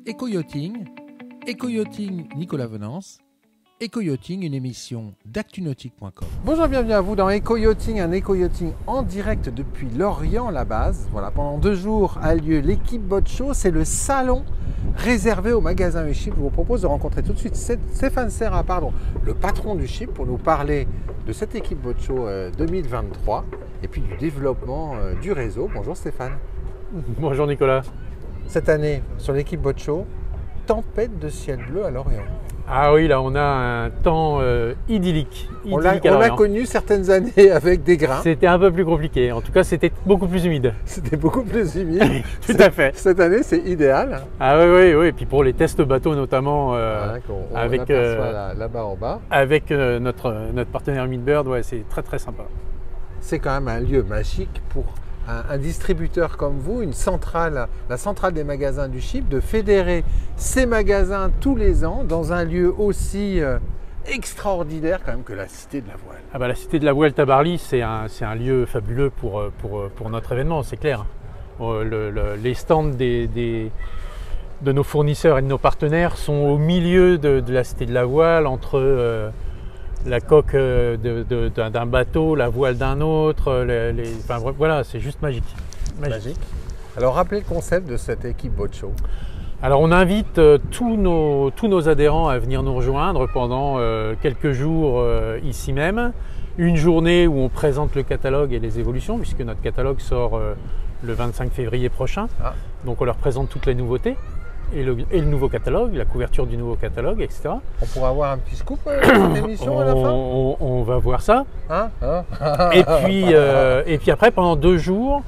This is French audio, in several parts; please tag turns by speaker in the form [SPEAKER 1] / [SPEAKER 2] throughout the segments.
[SPEAKER 1] Éco-yachting, Éco-yachting Nicolas Venance, Éco-yachting, une émission d'actunautique.com. Bonjour, bienvenue à vous dans Éco-yachting, un éco-yachting en direct depuis Lorient, la base. Voilà, pendant 2 jours a lieu l'équipe Boat Show, c'est le salon réservé au magasin U-Ship. Je vous propose de rencontrer tout de suite Stéphane Serra, le patron du Ship, pour nous parler de cette équipe Boat Show 2023 et puis du développement du réseau. Bonjour Stéphane.
[SPEAKER 2] Bonjour Nicolas.
[SPEAKER 1] Cette année, sur l'équipe Boat Show, tempête de ciel bleu à Lorient.
[SPEAKER 2] Ah oui, là on a un temps idyllique.
[SPEAKER 1] On l'a connu certaines années avec des grains.
[SPEAKER 2] C'était un peu plus compliqué, en tout cas c'était beaucoup plus humide.
[SPEAKER 1] C'était beaucoup plus humide.
[SPEAKER 2] Tout à fait.
[SPEAKER 1] Cette année c'est idéal.
[SPEAKER 2] Ah oui, et puis pour les tests bateaux notamment,
[SPEAKER 1] on
[SPEAKER 2] avec
[SPEAKER 1] là-bas en bas.
[SPEAKER 2] Avec notre partenaire Midbird, ouais, c'est très très sympa.
[SPEAKER 1] C'est quand même un lieu magique pour un distributeur comme vous, la centrale des magasins du Ship, de fédérer ces magasins tous les ans dans un lieu aussi extraordinaire quand même que la Cité de la Voile.
[SPEAKER 2] Ah bah, la Cité de la Voile Tabarly, c'est un lieu fabuleux pour notre événement, c'est clair. Les stands de nos fournisseurs et de nos partenaires sont au milieu de la Cité de la Voile, entre la coque d'un bateau, la voile d'un autre, enfin, voilà, c'est juste magique.
[SPEAKER 1] Magique. Alors rappelez le concept de cette équipe Boat Show.
[SPEAKER 2] Alors on invite tous nos adhérents à venir nous rejoindre pendant quelques jours ici même. Une journée où on présente le catalogue et les évolutions, puisque notre catalogue sort le 25 février prochain. Donc on leur présente toutes les nouveautés. Et le nouveau catalogue, la couverture du nouveau catalogue, etc.
[SPEAKER 1] On pourra avoir un petit scoop de cette émission à la fin.
[SPEAKER 2] On va voir ça. Et puis après, pendant 2 jours,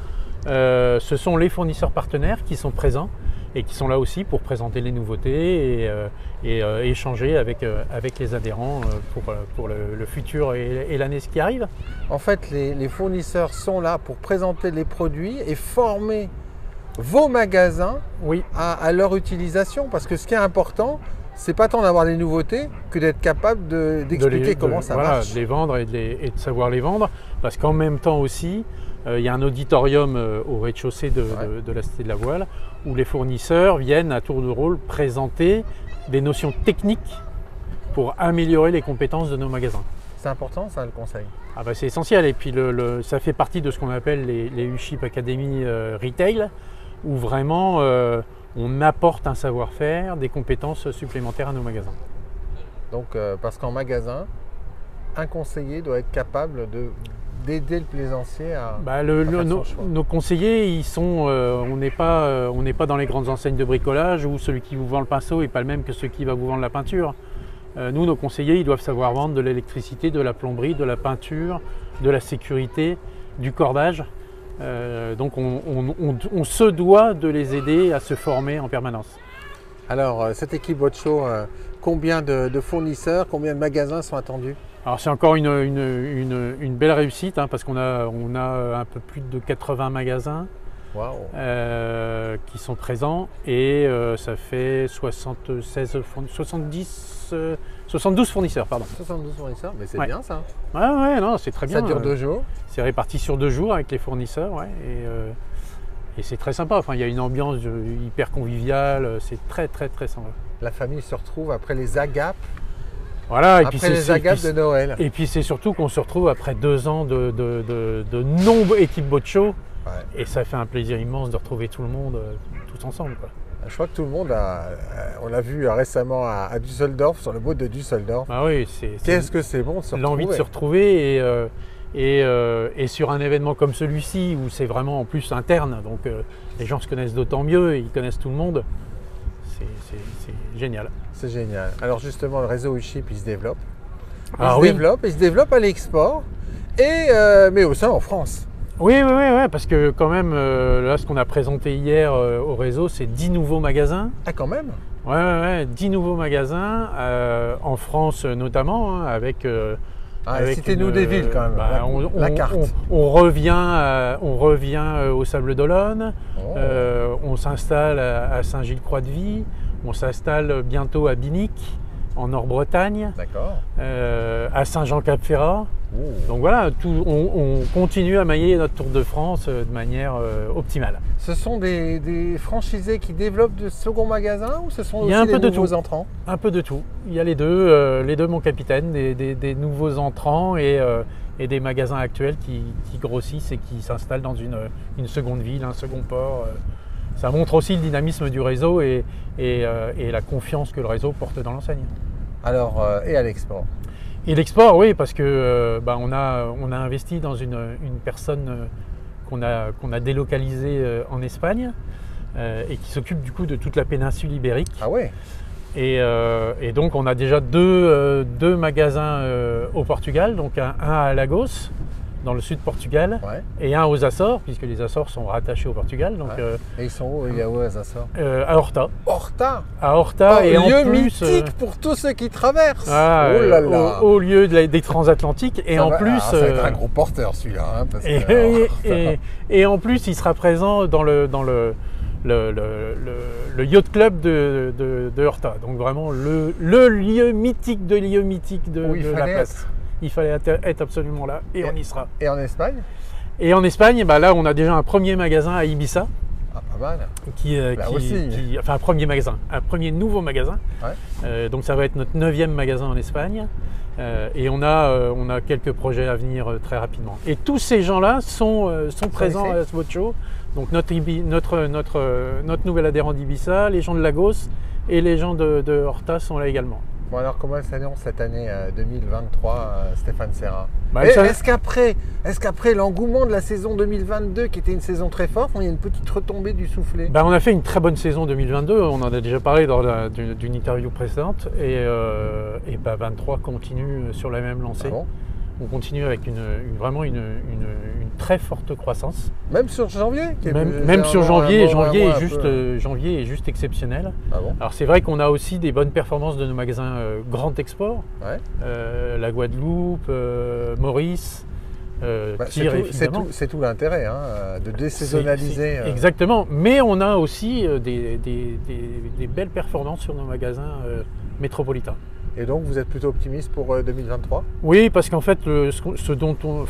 [SPEAKER 2] ce sont les fournisseurs partenaires qui sont présents et qui sont là aussi pour présenter les nouveautés et échanger avec les adhérents pour le futur et l'année qui arrive.
[SPEAKER 1] En fait, les fournisseurs sont là pour présenter les produits et former vos magasins à leur utilisation, parce que ce qui est important, c'est pas tant d'avoir les nouveautés que d'être capable d'expliquer comment ça marche.
[SPEAKER 2] De les vendre et de savoir les vendre, parce qu'en même temps aussi, il y a un auditorium au rez-de-chaussée de la Cité de la Voile où les fournisseurs viennent à tour de rôle présenter des notions techniques pour améliorer les compétences de nos magasins.
[SPEAKER 1] C'est important ça, le conseil?
[SPEAKER 2] Ah bah c'est essentiel, et puis ça fait partie de ce qu'on appelle les U-Ship Academy Retail, où vraiment on apporte un savoir-faire, des compétences supplémentaires à nos magasins.
[SPEAKER 1] Donc parce qu'en magasin, un conseiller doit être capable d'aider le plaisancier à faire son choix.
[SPEAKER 2] Nos conseillers, ils sont, on n'est pas dans les grandes enseignes de bricolage où celui qui vous vend le pinceau n'est pas le même que celui qui va vous vendre la peinture. Nous, nos conseillers, ils doivent savoir vendre de l'électricité, de la plomberie, de la peinture, de la sécurité, du cordage. Donc on se doit de les aider à se former en permanence.
[SPEAKER 1] Alors cette équipe Boat Show, combien de fournisseurs, combien de magasins sont attendus?
[SPEAKER 2] Alors c'est encore une belle réussite, parce qu'on a un peu plus de 80 magasins qui sont présents, et ça fait 72 fournisseurs.
[SPEAKER 1] 72 fournisseurs, mais c'est bien ça.
[SPEAKER 2] Ouais, non, c'est très bien.
[SPEAKER 1] Ça dure 2 jours.
[SPEAKER 2] C'est réparti sur 2 jours avec les fournisseurs, et c'est très sympa. Enfin, il y a une ambiance hyper conviviale, c'est très très très sympa.
[SPEAKER 1] La famille se retrouve après les agapes.
[SPEAKER 2] Voilà,
[SPEAKER 1] après les agapes de Noël.
[SPEAKER 2] Et puis c'est surtout qu'on se retrouve après 2 ans de non-équipe Boat Show. Et ça fait un plaisir immense de retrouver tout le monde tous ensemble, quoi.
[SPEAKER 1] Je crois que tout le monde on l'a vu récemment à Düsseldorf, sur le boat de Düsseldorf.
[SPEAKER 2] Ah oui,
[SPEAKER 1] qu'est-ce que c'est bon de se retrouver.
[SPEAKER 2] L'envie de se retrouver, et sur un événement comme celui-ci où c'est vraiment en plus interne, donc les gens se connaissent d'autant mieux, ils connaissent tout le monde. C'est génial.
[SPEAKER 1] C'est génial. Alors justement, le réseau U-Ship, il se développe. Il se développe à l'export, mais aussi en France.
[SPEAKER 2] Oui, parce que quand même, là, ce qu'on a présenté hier au réseau, c'est 10 nouveaux magasins.
[SPEAKER 1] Ah, quand même?
[SPEAKER 2] Ouais, 10 nouveaux magasins, en France notamment, avec
[SPEAKER 1] citez-nous des villes quand même, la carte.
[SPEAKER 2] On revient au Sable d'Olonne, on s'installe à Saint-Gilles-Croix-de-Vie, on s'installe bientôt à Binic, en Nord-Bretagne,
[SPEAKER 1] D'accord.
[SPEAKER 2] à Saint-Jean-Cap-Ferrat. Donc voilà, on continue à mailler notre Tour de France de manière optimale.
[SPEAKER 1] Ce sont des franchisés qui développent de seconds magasins ou ce sont
[SPEAKER 2] Il y a
[SPEAKER 1] aussi
[SPEAKER 2] un peu
[SPEAKER 1] des
[SPEAKER 2] de
[SPEAKER 1] nouveaux
[SPEAKER 2] tout.
[SPEAKER 1] entrants?
[SPEAKER 2] Un peu de tout. Il y a les deux mon capitaine, des nouveaux entrants et des magasins actuels qui grossissent et qui s'installent dans une seconde ville, un second port. Ça montre aussi le dynamisme du réseau et la confiance que le réseau porte dans l'enseigne.
[SPEAKER 1] Alors, et à l'export?
[SPEAKER 2] Et l'export, oui, parce que on a investi dans une personne qu'on a délocalisée en Espagne et qui s'occupe du coup de toute la péninsule ibérique.
[SPEAKER 1] Ah ouais.
[SPEAKER 2] Et donc on a déjà deux magasins au Portugal, donc un à Lagos, dans le sud Portugal,
[SPEAKER 1] Ouais.
[SPEAKER 2] et un aux Açores, puisque les Açores sont rattachés au Portugal. Donc,
[SPEAKER 1] Ouais. Et ils sont où? Il y a où à Açores?
[SPEAKER 2] à Horta.
[SPEAKER 1] Horta.
[SPEAKER 2] À Horta, et en
[SPEAKER 1] lieu
[SPEAKER 2] plus,
[SPEAKER 1] mythique pour tous ceux qui traversent.
[SPEAKER 2] ah,
[SPEAKER 1] Oh là là.
[SPEAKER 2] au lieu des transatlantiques, et
[SPEAKER 1] Ça
[SPEAKER 2] en
[SPEAKER 1] va-
[SPEAKER 2] plus,
[SPEAKER 1] alors, ça va être un gros porteur celui-là. Hein, parce
[SPEAKER 2] et,
[SPEAKER 1] que,
[SPEAKER 2] et en plus, il sera présent dans le yacht club de Horta. Donc vraiment le lieu mythique de
[SPEAKER 1] où il
[SPEAKER 2] de la
[SPEAKER 1] fallait
[SPEAKER 2] place. Il fallait être absolument là et on y sera.
[SPEAKER 1] Et en Espagne?
[SPEAKER 2] Et en Espagne, bah là on a déjà un premier magasin à Ibiza.
[SPEAKER 1] Ah, pas mal.
[SPEAKER 2] Enfin un premier magasin, un premier nouveau magasin.
[SPEAKER 1] Ouais.
[SPEAKER 2] Donc ça va être notre 9e magasin en Espagne. Et on a quelques projets à venir très rapidement. Et tous ces gens-là sont présents
[SPEAKER 1] ici
[SPEAKER 2] à votre show. Donc notre nouvel adhérent d'Ibiza, les gens de Lagos et les gens de Horta sont là également.
[SPEAKER 1] Bon alors comment elle s'annonce cette année 2023, Stéphane Serra?
[SPEAKER 2] Bah,
[SPEAKER 1] Et est-ce qu'après l'engouement de la saison 2022, qui était une saison très forte, il y a une petite retombée du soufflet?
[SPEAKER 2] Bah, on a fait une très bonne saison 2022, on en a déjà parlé lors d'une interview précédente, et 23 continue sur la même lancée.
[SPEAKER 1] Ah bon?
[SPEAKER 2] On continue avec vraiment une très forte croissance.
[SPEAKER 1] Même sur janvier?
[SPEAKER 2] Même sur janvier, janvier
[SPEAKER 1] janvier.
[SPEAKER 2] est juste exceptionnel.
[SPEAKER 1] Ah bon?
[SPEAKER 2] Alors c'est vrai qu'on a aussi des bonnes performances de nos magasins grand export,
[SPEAKER 1] Ouais.
[SPEAKER 2] la Guadeloupe, Maurice, Tyr, évidemment.
[SPEAKER 1] C'est tout l'intérêt, hein, de désaisonnaliser.
[SPEAKER 2] Exactement, mais on a aussi des belles performances sur nos magasins métropolitains.
[SPEAKER 1] Et donc vous êtes plutôt optimiste pour 2023?
[SPEAKER 2] Oui, parce qu'en fait,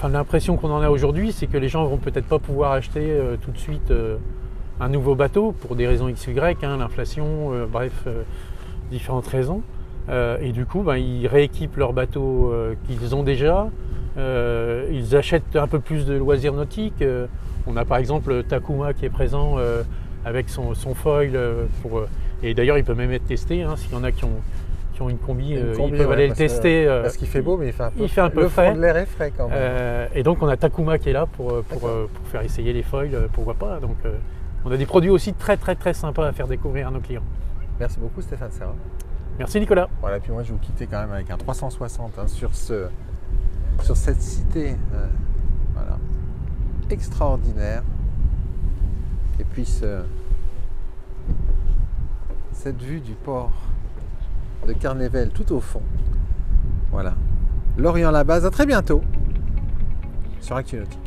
[SPEAKER 2] l'impression qu'on en a aujourd'hui, c'est que les gens vont peut-être pas pouvoir acheter tout de suite un nouveau bateau pour des raisons XY, hein, l'inflation, différentes raisons. Et du coup, ils rééquipent leurs bateaux qu'ils ont déjà. Ils achètent un peu plus de loisirs nautiques. On a par exemple Takuma qui est présent avec son foil. Et d'ailleurs, il peut même être testé, hein, s'il y en a qui ont une combi, ils peuvent aller le tester.
[SPEAKER 1] Parce qu'il fait beau, mais il fait un peu
[SPEAKER 2] le
[SPEAKER 1] frais.
[SPEAKER 2] frais.
[SPEAKER 1] De l'air est frais quand même.
[SPEAKER 2] Et donc on a Takuma qui est là pour faire essayer les foils, pourquoi pas. Donc on a des produits aussi très très très sympas à faire découvrir à nos clients.
[SPEAKER 1] Merci beaucoup Stéphane Serra.
[SPEAKER 2] Merci Nicolas.
[SPEAKER 1] Voilà, puis moi je vais vous quitter quand même avec un 360 hein, sur cette cité voilà, extraordinaire. Et puis cette vue du port de Carnével tout au fond. Voilà. Lorient-la-Base, à très bientôt sur Actu Nautique.